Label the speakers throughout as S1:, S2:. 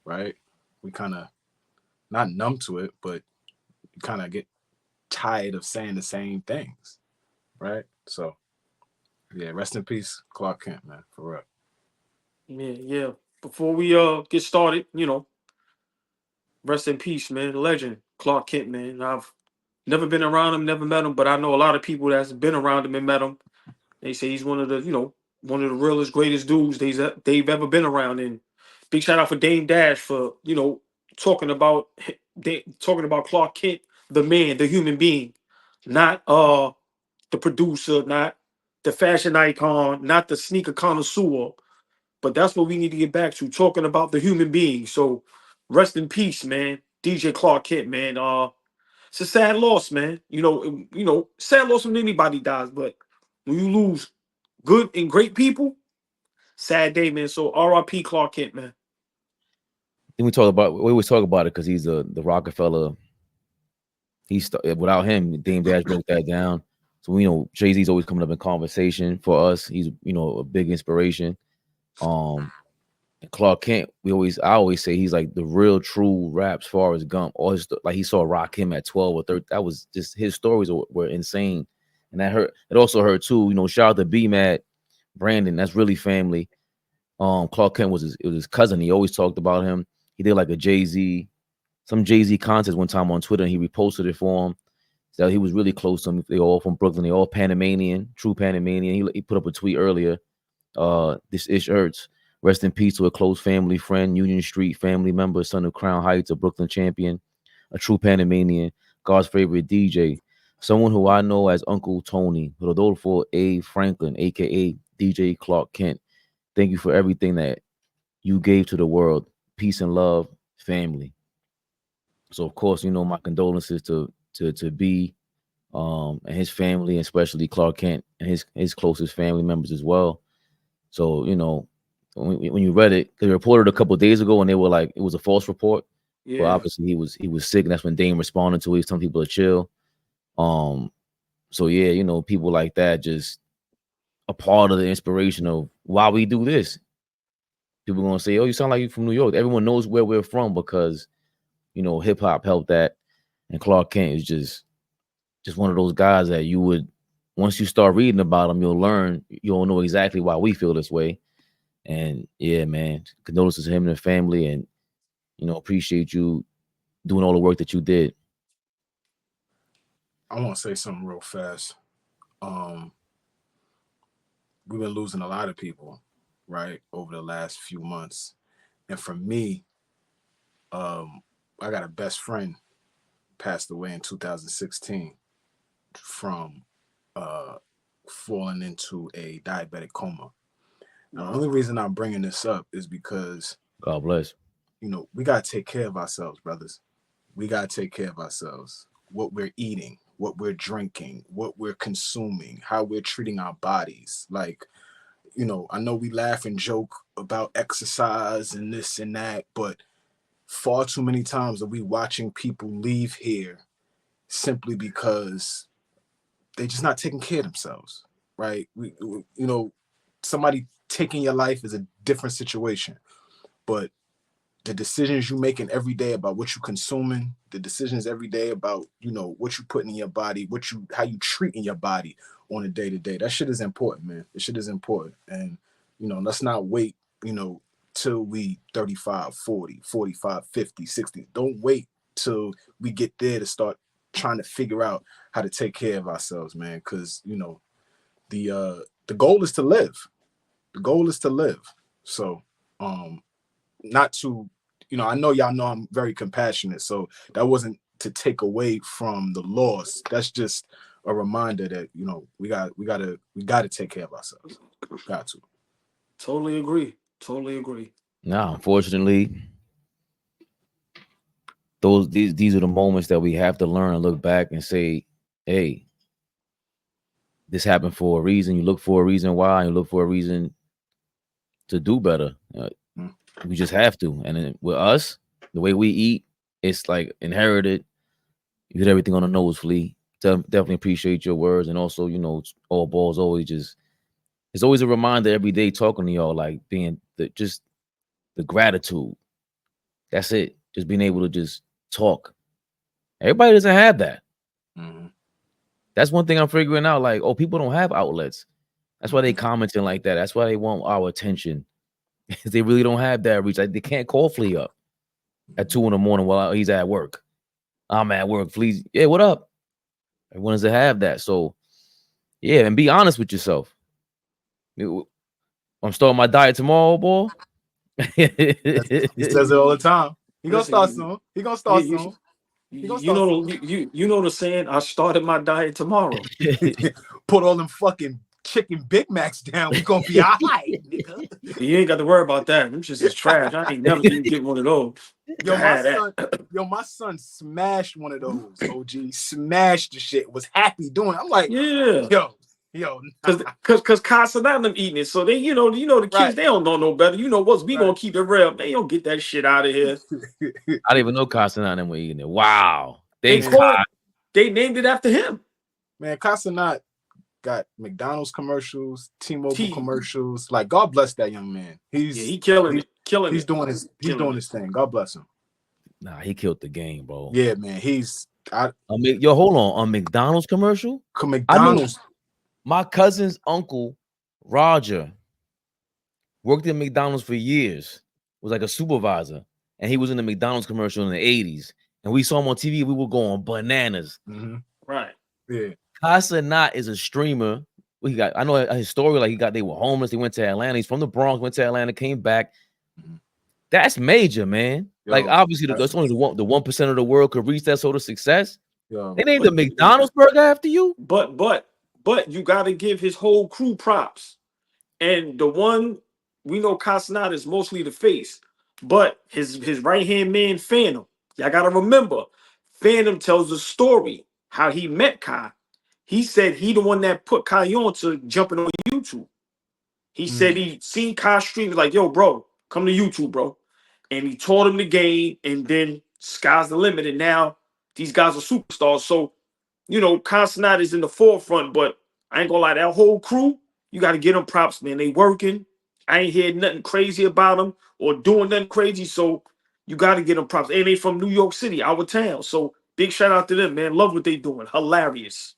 S1: right? We kind of not numb to it, but you kind of get tired of saying the same things, right? So yeah, rest in peace, Clark Kent, man, for real.
S2: Yeah, yeah. Before we get started, rest in peace, man. The legend, Clark Kent, man. I've never been around him, never met him, but I know a lot of people that's been around him and met him. They say he's one of the, one of the realest, greatest dudes they've ever been around. And big shout out for Dame Dash for, talking about talking about Clark Kent, the man, the human being, not the producer, not the fashion icon, not the sneaker connoisseur. But that's what we need to get back to, talking about the human being. So rest in peace, man. DJ Clark Kent, man. It's a sad loss, man. Sad loss when anybody dies, but when you lose good and great people, sad day, man. So R.I.P. Clark Kent, man.
S3: Then we always talk about it because he's the Rockefeller. Without him, Dame Dash broke that down. So we know Jay-Z's always coming up in conversation for us. He's a big inspiration. Clark Kent, I always say he's like the real true raps Forrest Gump. All his, like he saw Rakim at 12 or 13. That was just his stories were insane. And that hurt. It also hurt too. Shout out to B Mad, Brandon. That's really family. Clark Kent was his cousin. He always talked about him. He did like some Jay-Z contest one time on Twitter, and he reposted it for him. So he was really close to him. They all from Brooklyn. They all Panamanian, true Panamanian. He put up a tweet earlier. This ish hurts. Rest in peace to a close family friend, Union Street family member, son of Crown Heights, a Brooklyn champion, a true Panamanian, God's favorite DJ, someone who I know as Uncle Tony, Rodolfo A. Franklin, aka DJ Clark Kent. Thank you for everything that you gave to the world. Peace and love, family. So of course, my condolences to B and his family, especially Clark Kent and his closest family members as well. So, when you read it, they reported a couple of days ago and they were like, it was a false report. Yeah. But obviously he was sick, and that's when Dame responded to it. He's telling people to chill. So yeah, people like that just a part of the inspiration of why we do this. People are gonna say, "Oh, you sound like you're from New York." Everyone knows where we're from because hip hop helped that, and Clark Kent is just one of those guys that you would, once you start reading about him, you'll know exactly why we feel this way. And yeah, man, condolences to him and the family, and appreciate you doing all the work that you did.
S1: I want to say something real fast. We've been losing a lot of people, right, over the last few months. And for me, I got a best friend passed away in 2016 from falling into a diabetic coma. Now, the only reason I'm bringing this up is because
S3: God bless.
S1: We got to take care of ourselves, brothers. We got to take care of ourselves. What we're eating, what we're drinking, what we're consuming, how we're treating our bodies. Like, I know we laugh and joke about exercise and this and that, but far too many times are we watching people leave here simply because they're just not taking care of themselves, right? Somebody taking your life is a different situation, but the decisions you making every day about what you consuming, the decisions every day about what you putting in your body, how you treating your body on a day to day, that shit is important, man. That shit is important. And let's not wait till we 35, 40, 45, 50, 60. Don't wait till we get there to start trying to figure out how to take care of ourselves, man. Because the goal is to live. The goal is to live. So not to, I know y'all know I'm very compassionate, so that wasn't to take away from the loss. That's just a reminder that we got to take care of ourselves. Got to.
S2: Totally agree.
S3: Now, unfortunately, these are the moments that we have to learn and look back and say, hey, this happened for a reason. You look for a reason why, and you look for a reason to do better. We just have to. And then with us, the way we eat, it's like inherited. You hit everything on the nose, Flea. Definitely appreciate your words. And also, AllBall's always it's always a reminder every day talking to y'all, like being the gratitude. That's it. Just being able to just talk. Everybody doesn't have that.
S1: Mm-hmm.
S3: That's one thing I'm figuring out. Like, oh, people don't have outlets. That's why they commenting like that. That's why they want our attention. They really don't have that reach. Like, they can't call Flea up at 2 a.m. while he's at work. I'm at work. Flea, yeah, what up? Everyone doesn't have that. So, yeah, and be honest with yourself. I'm starting my diet tomorrow, boy.
S1: He says it all the time. He gonna start soon. He gonna start soon.
S2: You know the saying, I started my diet tomorrow.
S1: Put all them fucking chicken Big Macs down. We gonna be all right, nigga.
S2: You ain't got to worry about that. Them just is trash. I ain't never gonna get one of those.
S1: My son smashed one of those. OG smashed the shit. Was happy doing it. I'm like,
S2: yeah,
S1: yo,
S2: because Casa not them eating it. So they, the kids, right. They don't know no better. You know what's we gonna keep it real. They don't get that shit out of here.
S3: I didn't even know Casa not them were eating it. Wow.
S2: They named it after him.
S1: Man, Casanat got McDonald's commercials, T-Mobile commercials. Like, God bless that young man. He killing it. He's doing his thing. God bless him.
S3: Nah, he killed the game, bro.
S1: Yeah, man.
S3: Yo, hold on. On McDonald's commercial?
S1: McDonald's.
S3: My cousin's uncle, Roger, worked at McDonald's for years. Was like a supervisor. And he was in the McDonald's commercial in the 80s. And we saw him on TV. We were going bananas.
S1: Mm-hmm.
S2: Right.
S1: Yeah.
S3: Casanat is a streamer. I know his story. Like they were homeless. They went to Atlanta. He's from the Bronx. Went to Atlanta. Came back. Mm-hmm. That's major, man. Yo, like obviously, that's only the 1% of the world could reach that sort of success. Yo, they named the McDonald's burger after you.
S2: But you got to give his whole crew props. And the one we know, Casanat is mostly the face, but his right hand man, Phantom. Y'all got to remember, Phantom tells the story how he met Kai. He said he the one that put Kai on to jumping on YouTube. He said he seen Kai stream, like, yo, bro, come to YouTube, bro. And he taught him the game, and then sky's the limit. And now these guys are superstars. So, Casanat is in the forefront, but I ain't gonna lie, that whole crew, you got to get them props, man. They working. I ain't heard nothing crazy about them or doing nothing crazy. So you got to get them props. And they from New York City, our town. So big shout out to them, man. Love what they doing. Hilarious.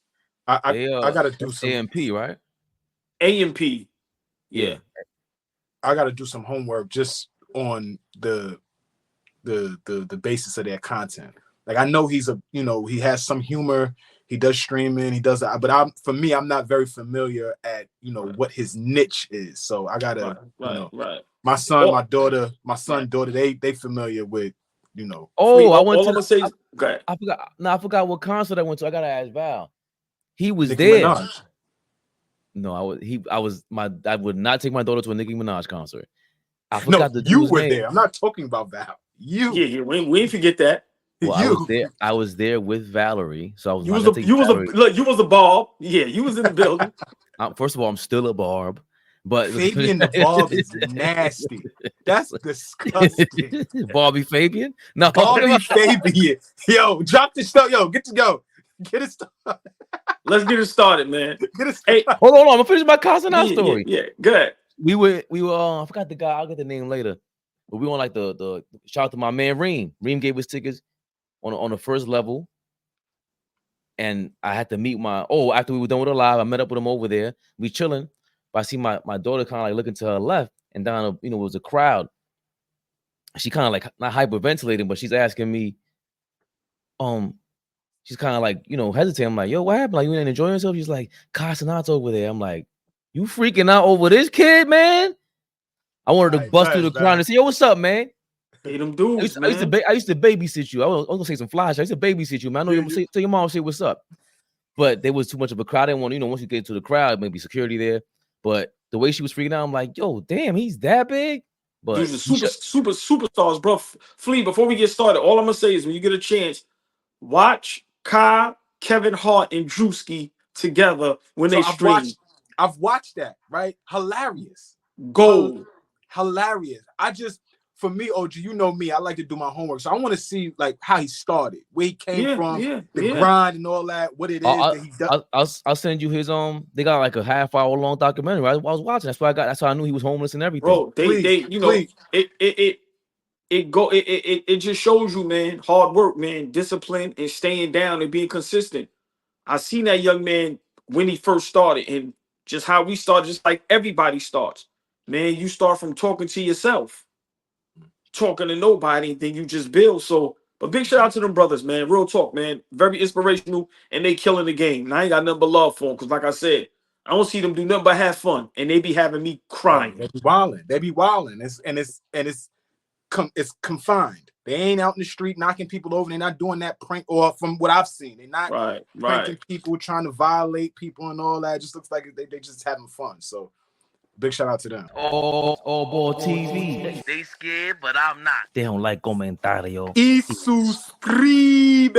S1: I got to do some
S3: AMP, right?
S2: AMP.
S3: Yeah.
S1: I got to do some homework just on the basis of their content. Like, I know he has some humor. He does streaming. He does that. But I'm not very familiar at, what his niche is. So I got to, my son, daughter, they familiar with,
S3: Oh, I went to.
S2: I'm gonna say, okay.
S3: I forgot. No, I forgot what concert I went to. I gotta ask Val. He was
S1: Nicki
S3: there.
S1: Minaj.
S3: No, I would not take my daughter to a Nicki Minaj concert. I forgot
S1: you were there. I'm not talking about Val. You.
S2: Yeah, we ain't forget that.
S3: Well, I was there with Valerie, so I was.
S2: You was a Barb. Yeah, you was in the building.
S3: First of all, I'm still a Barb, but
S1: Fabian the Barb is nasty. That's disgusting.
S3: Barbie Fabian? No,
S1: Barbie Fabian. Yo, drop this stuff. Yo, get it started.
S2: Let's get it started, man.
S3: Hey, hold on. I'm gonna finish my Casanat story.
S2: Yeah, good.
S3: We were. I forgot the guy. I'll get the name later. But we on like the shout out to my man Reem. Reem gave us tickets on the first level, and I had to meet after we were done with the live, I met up with him over there. We chilling, but I see my daughter kind of like looking to her left, and down it was a crowd. She kind of like not hyperventilating, but she's asking me, she's kind of like hesitating. I'm like, yo, what happened? Like, you ain't enjoying yourself? She's like, Casanat's over there. I'm like, you freaking out over this kid, man? I wanted to bust through the crowd and say, yo, what's up, man?
S2: Hey, them dudes,
S3: I used to babysit you. I was gonna say some fly shit. I used to babysit you, man. I know you tell your mom, say what's up. But there was too much of a crowd. I didn't want, once you get to the crowd, maybe security there. But the way she was freaking out, I'm like, yo, damn, he's that big. But
S2: dudes are superstars, bro. Flea, before we get started, all I'm gonna say is when you get a chance, watch Kai, Kevin Hart, and Drewski together when they stream.
S1: I've watched that, right? Hilarious.
S2: Gold.
S1: Hilarious. For me, OG, you know me, I like to do my homework. So I want to see like how he started, where he came from, the grind and all that, what it is that he does.
S3: I'll send you his they got like a half-hour long documentary. I was watching. That's how I knew he was homeless and everything.
S2: Bro, they it just shows you, man, hard work, man, discipline, and staying down and being consistent. I seen that young man when he first started, and just how we started, just like everybody starts. Man, you start from talking to yourself, talking to nobody, then you just build. So, but big shout out to them brothers, man. Real talk, man. Very inspirational, and they killing the game. And I ain't got nothing but love for them, because like I said, I don't see them do nothing but have fun, and they be having me crying.
S1: They be wilding. They be wilding. It's confined. They ain't out in the street knocking people over. They're not doing that prank, or from what I've seen, they're not pranking people, trying to violate people and all that. It just looks like they just having fun. So big shout out to them.
S3: AllBall TV. They scared, but I'm not. They don't like comentario.
S1: Y suscribe.